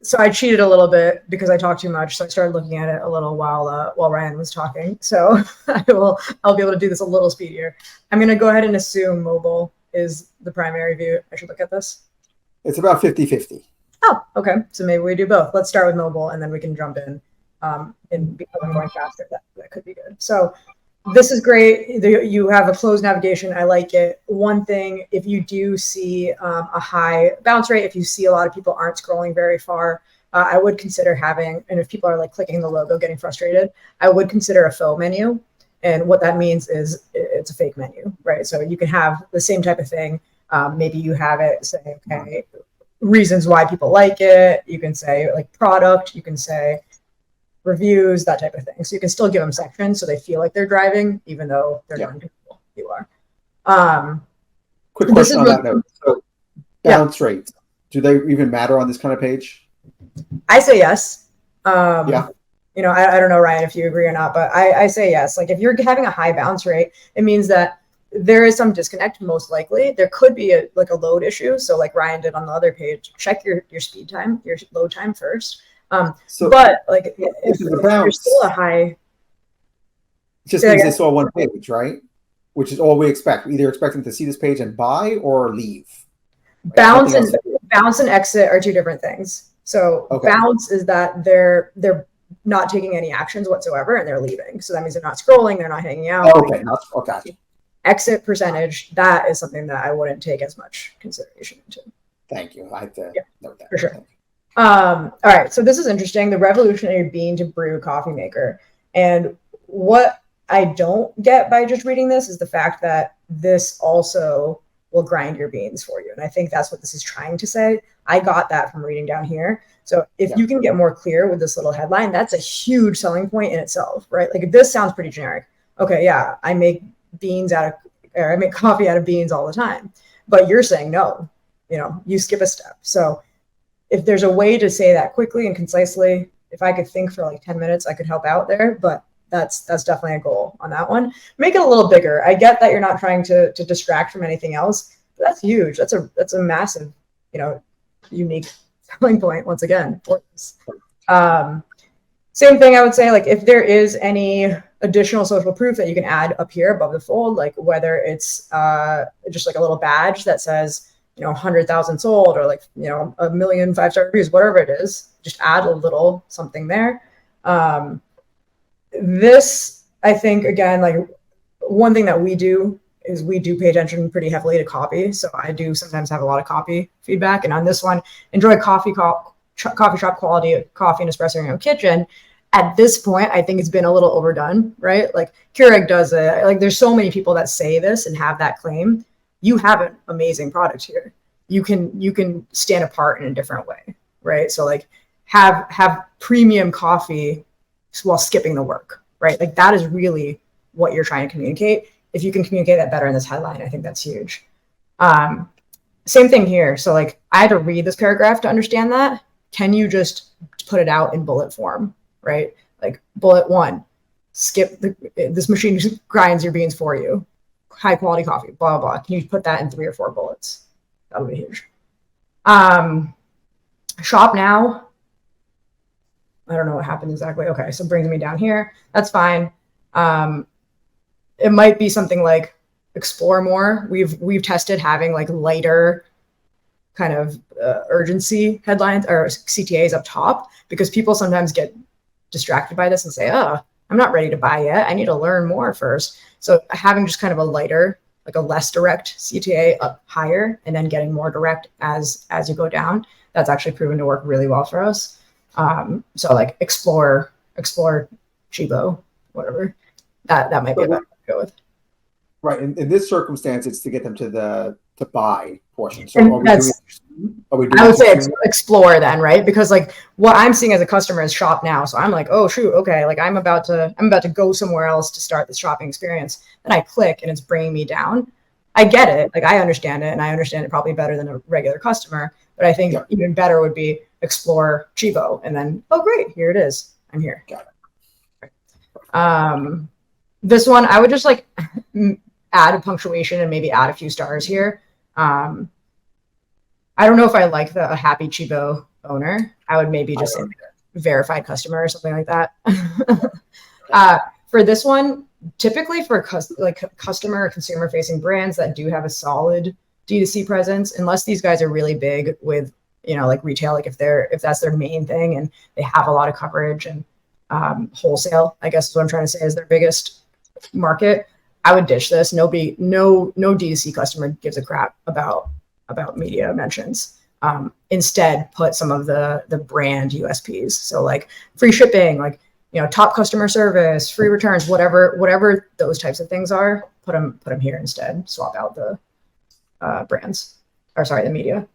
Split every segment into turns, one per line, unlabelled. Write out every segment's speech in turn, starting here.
So I cheated a little bit because I talked too much. So I started looking at it a little while Ryan was talking. So I'll be able to do this a little speedier. I'm going to go ahead and assume mobile is the primary view. I should look at this.
It's about 50-50.
Oh, okay. So maybe we do both. Let's start with mobile and then we can jump in and become going faster. That could be good. So this is great. You have a closed navigation. I like it. One thing, if you do see a high bounce rate, if you see a lot of people aren't scrolling very far, I would consider having, and if people are like clicking the logo, getting frustrated, I would consider a faux menu. And what that means is it's a fake menu, right? So you can have the same type of thing. Maybe you have it say, okay, reasons why people like it. You can say like product, you can say reviews, that type of thing. So you can still give them sections so they feel like they're driving, even though they're not people. You are.
Quick question on that note. So bounce rates, do they even matter on this kind of page?
I say yes. I don't know, Ryan, if you agree or not, but I say yes. Like if you're having a high bounce rate, it means that there is some disconnect, most likely. There could be a load issue. So like Ryan did on the other page, check your speed time, your load time first. But like if you're still a high,
it just means they saw one page, right? Which is all we expect. We either expect them to see this page and buy or leave.
Bounce and exit are two different things. So bounce is that they're not taking any actions whatsoever and they're leaving. So that means they're not scrolling, they're not hanging out.
Okay.
Exit percentage, that is something that I wouldn't take as much consideration into.
Thank you. I have to note that.
For sure. All right, so this is interesting. The revolutionary bean to brew coffee maker. And what I don't get by just reading this is the fact that this also will grind your beans for you. And I think that's what this is trying to say. I got that from reading down here. So if you can get more clear with this little headline, that's a huge selling point in itself, right? Like this sounds pretty generic. Okay, yeah, I make coffee out of beans all the time. But you're saying no, you skip a step. So if there's a way to say that quickly and concisely, if I could think for like 10 minutes, I could help out there. But that's definitely a goal on that one. Make it a little bigger. I get that you're not trying to distract from anything else, but that's huge. That's a massive, unique selling point once again for this. Same thing I would say, like if there is any additional social proof that you can add up here above the fold, like whether it's just like a little badge that says, 100,000 sold or like, 1 million 5-star reviews, whatever it is, just add a little something there. This, I think, again, like one thing that we do is we do pay attention pretty heavily to copy. So I do sometimes have a lot of copy feedback. And on this one, enjoy coffee shop quality coffee and espresso in your own kitchen. At this point, I think it's been a little overdone, right? Like Keurig does it. Like there's so many people that say this and have that claim. You have an amazing product here. You can stand apart in a different way, right? So like have premium coffee while skipping the work, right? Like that is really what you're trying to communicate. If you can communicate that better in this headline, I think that's huge. Same thing here. So like I had to read this paragraph to understand that. Can you just put it out in bullet form, right? Like bullet 1, this machine grinds your beans for you. High quality coffee, blah, blah, blah. Can you put that in 3 or 4 bullets? That would be huge. Shop now. I don't know what happened exactly. Okay, so it brings me down here. That's fine. It might be something like explore more. We've tested having like lighter kind of urgency headlines or CTAs up top because people sometimes get distracted by this and say, oh, I'm not ready to buy yet. I need to learn more first. So having just kind of a lighter, like a less direct CTA up higher and then getting more direct as you go down, that's actually proven to work really well for us. So like explore Chibo, whatever, that might be a better to go with.
Right. In this circumstance, it's to get them to buy portion. So
I would say explore then, right? Because like what I'm seeing as a customer is shop now. So I'm like, oh shoot, okay, like I'm about to go somewhere else to start this shopping experience. Then I click and it's bringing me down. I get it, like I understand it, and I understand it probably better than a regular customer. But I think even better would be explore Chivo, and then great, here it is. I'm here.
Got it.
This one I would just like add a punctuation and maybe add a few stars here. I don't know if I like the a happy Chibo owner. I would maybe just say verified customer or something like that. For this one, typically for customer or consumer facing brands that do have a solid D2C presence, unless these guys are really big with, like retail, like if that's their main thing and they have a lot of coverage, and wholesale, I guess is what I'm trying to say, is their biggest market, I would ditch this. No D2C customer gives a crap about media mentions. Instead, put some of the brand USPs. So like free shipping, like, top customer service, free returns, whatever those types of things are, put them here instead. Swap out the the media.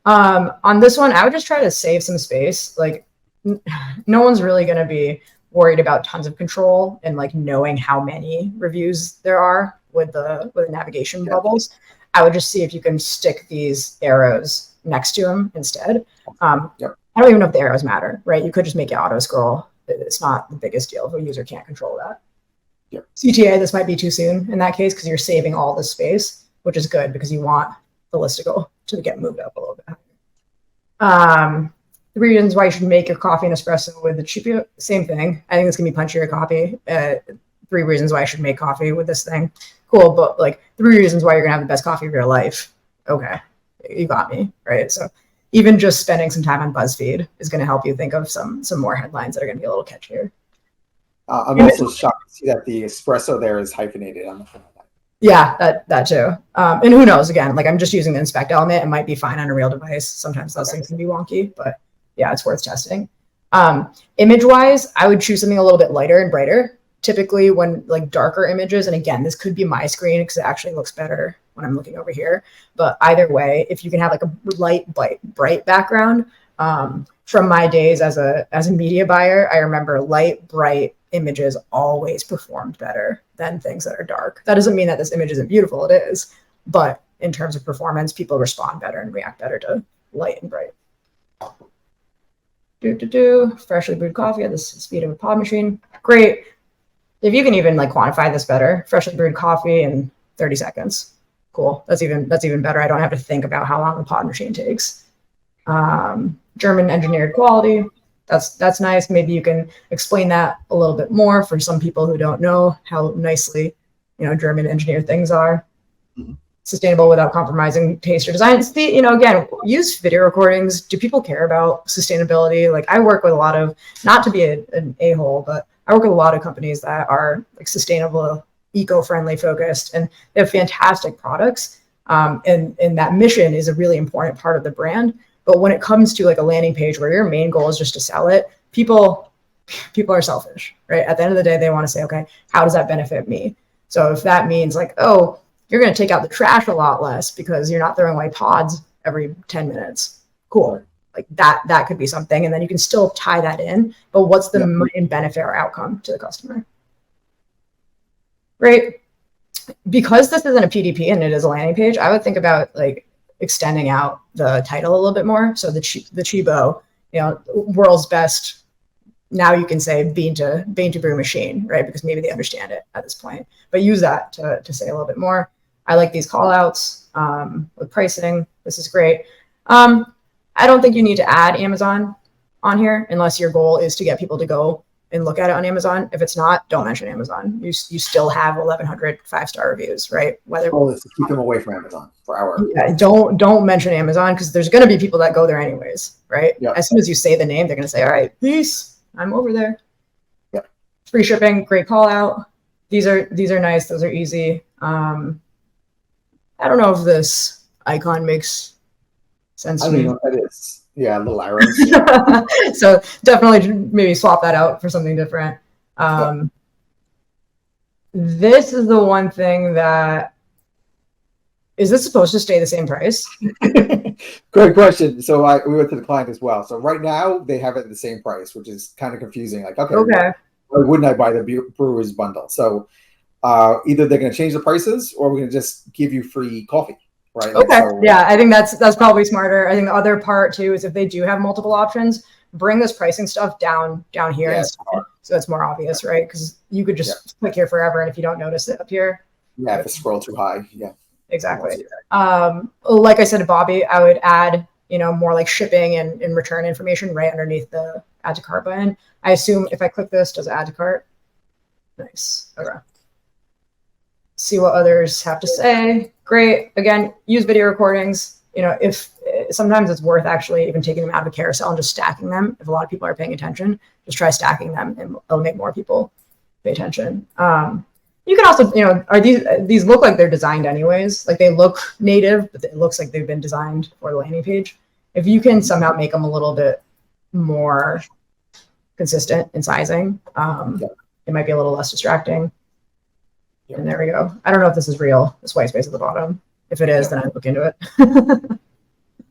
On this one, I would just try to save some space. Like, no one's really going to be worried about tons of control and like knowing how many reviews there are with the navigation bubbles. I would just see if you can stick these arrows next to them instead. I don't even know if the arrows matter, right? You could just make it auto scroll. It's not the biggest deal if a user can't control that. CTA, this might be too soon in that case because you're saving all this space, which is good because you want the listicle to get moved up a little bit. 3 reasons why you should make your coffee and espresso with the Chibo. Same thing. I think it's gonna be punchier coffee. 3 reasons why I should make coffee with this thing. Cool, but like 3 reasons why you're gonna have the best coffee of your life. Okay, you got me, right? So even just spending some time on BuzzFeed is going to help you think of some more headlines that are going to be a little catchier.
I'm also shocked to see that the espresso there is hyphenated on the front of that.
Yeah, that too. And who knows? Again, like I'm just using the inspect element. It might be fine on a real device. Sometimes those things can be wonky, but yeah, it's worth testing. Image-wise, I would choose something a little bit lighter and brighter. Typically, when like darker images, and again, this could be my screen because it actually looks better when I'm looking over here. But either way, if you can have like a light, bright background, from my days as a media buyer, I remember light, bright images always performed better than things that are dark. That doesn't mean that this image isn't beautiful. It is. But in terms of performance, people respond better and react better to light and bright. Freshly brewed coffee at the speed of a pod machine. Great. If you can even like quantify this better, freshly brewed coffee in 30 seconds. Cool. That's even better. I don't have to think about how long the pod machine takes. German engineered quality. That's nice. Maybe you can explain that a little bit more for some people who don't know how nicely, German engineered things are. Mm-hmm. Sustainable without compromising taste or design. Again, use video recordings. Do people care about sustainability? Like I work with a lot of, not to be an a-hole, but I work with a lot of companies that are like sustainable, eco-friendly focused, and they have fantastic products. And that mission is a really important part of the brand. But when it comes to like a landing page where your main goal is just to sell it, people are selfish, right? At the end of the day, they want to say, okay, how does that benefit me? So if that means like, oh, you're going to take out the trash a lot less because you're not throwing away pods every 10 minutes. Cool. Like that could be something. And then you can still tie that in, but what's the main benefit or outcome to the customer? Right. Because this isn't a PDP and it is a landing page, I would think about like extending out the title a little bit more. So the Chibo, world's best. Now you can say bean to brew machine, right? Because maybe they understand it at this point, but use that to say a little bit more. I like these call outs with pricing. This is great. I don't think you need to add Amazon on here unless your goal is to get people to go and look at it on Amazon. If it's not, don't mention Amazon. You still have 1,100 5-star reviews, right? Whether
goal is to keep them away from Amazon for our.
Yeah, don't mention Amazon because there's going to be people that go there anyways, right? Yep. As soon as you say the name, they're going to say, all right, peace, I'm over there. Yep. Free shipping, great call out. These are nice. Those are easy. I don't know if this icon makes sense to me.
I don't know what that is. Yeah, little arrows.
So definitely maybe swap that out for something different. This is the one thing that, is this supposed to stay the same price?
Great question. So we went to the client as well. So right now they have it at the same price, which is kind of confusing. Like, okay. Why wouldn't I buy the brewer's bundle? So either they're going to change the prices or we're going to just give you free coffee. Right.
Okay. So, yeah, I think that's probably smarter. I think the other part too is if they do have multiple options, bring this pricing stuff down here instead, so it's more obvious, right? Because you could just click here forever, and if you don't notice it up here,
if you scroll too high,
exactly. Like I said to Bobby, I would add more like shipping and return information right underneath the add to cart button. I assume if I click this, does it add to cart? Nice. Okay. See what others have to say. Great. Again, use video recordings. If sometimes it's worth actually even taking them out of a carousel and just stacking them. If a lot of people are paying attention, just try stacking them and it'll make more people pay attention. You can also, are these look like they're designed anyways? Like they look native, but it looks like they've been designed for the landing page. If you can somehow make them a little bit more consistent in sizing, it might be a little less distracting. And there we go. I don't know if this is real, this white space at the bottom. If it is, then I'd look into it.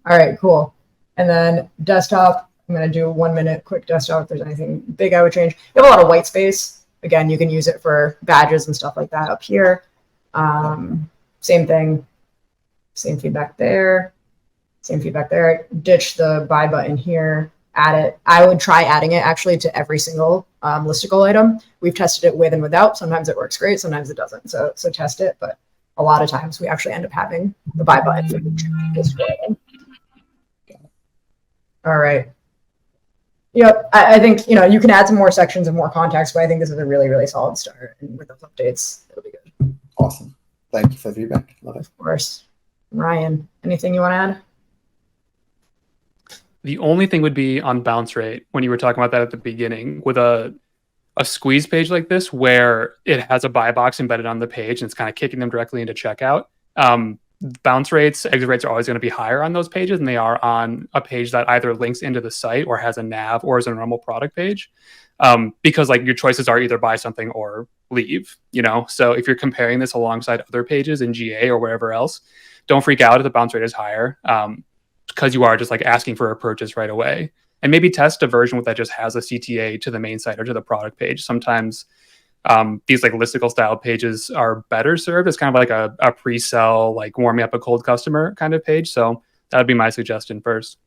All right, cool. And then desktop, I'm going to do 1 minute quick desktop. If there's anything big I would change. You have a lot of white space. Again, you can use it for badges and stuff like that up here. Same thing. Same feedback there. Same feedback there. Ditch the buy button here. Add it. I would try adding it actually to every single listicle item. We've tested it with and without. Sometimes it works great. Sometimes it doesn't. So test it. But a lot of times we actually end up having the buy button for each listicle item. All right. Yep. I think, you can add some more sections and more context, but I think this is a really, really solid start. And with those updates, it'll be good.
Awesome. Thank you for the feedback. Love it.
Of course. Ryan, anything you want to add?
The only thing would be on bounce rate when you were talking about that at the beginning with a squeeze page like this, where it has a buy box embedded on the page and it's kind of kicking them directly into checkout. Bounce rates, exit rates are always going to be higher on those pages than they are on a page that either links into the site or has a nav or is a normal product page. Because like your choices are either buy something or leave, So if you're comparing this alongside other pages in GA or wherever else, don't freak out if the bounce rate is higher. Because you are just like asking for a purchase right away. And maybe test a version that just has a CTA to the main site or to the product page. Sometimes these like listicle style pages are better served as kind of like a pre-sell, like warming up a cold customer kind of page. So that would be my suggestion first.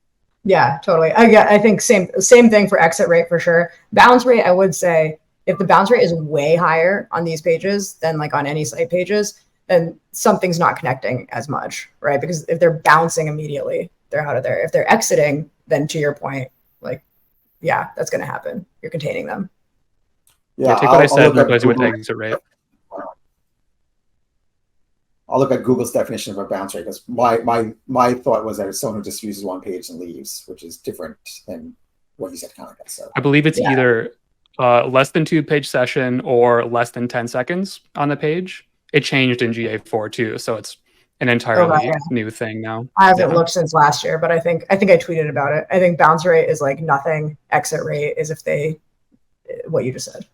Yeah, totally. I think same thing for exit rate for sure. Bounce rate, I would say if the bounce rate is way higher on these pages than like on any site pages, then something's not connecting as much, right? Because if they're bouncing immediately, they're out of there. If they're exiting, then to your point, like, yeah, that's going to happen. You're containing them.
Yeah, take what I said and replace it with exit rate.
I'll look at Google's definition of a bounce rate because my thought was that it's someone who just uses one page and leaves, which is different than what you said, kind of. So
I believe it's either less than 2-page session or less than 10 seconds on the page. It changed in GA4 too, so it's an entirely new thing now.
I haven't looked since last year, but I think I tweeted about it. I think bounce rate is like nothing. Exit rate is if they, what you just said.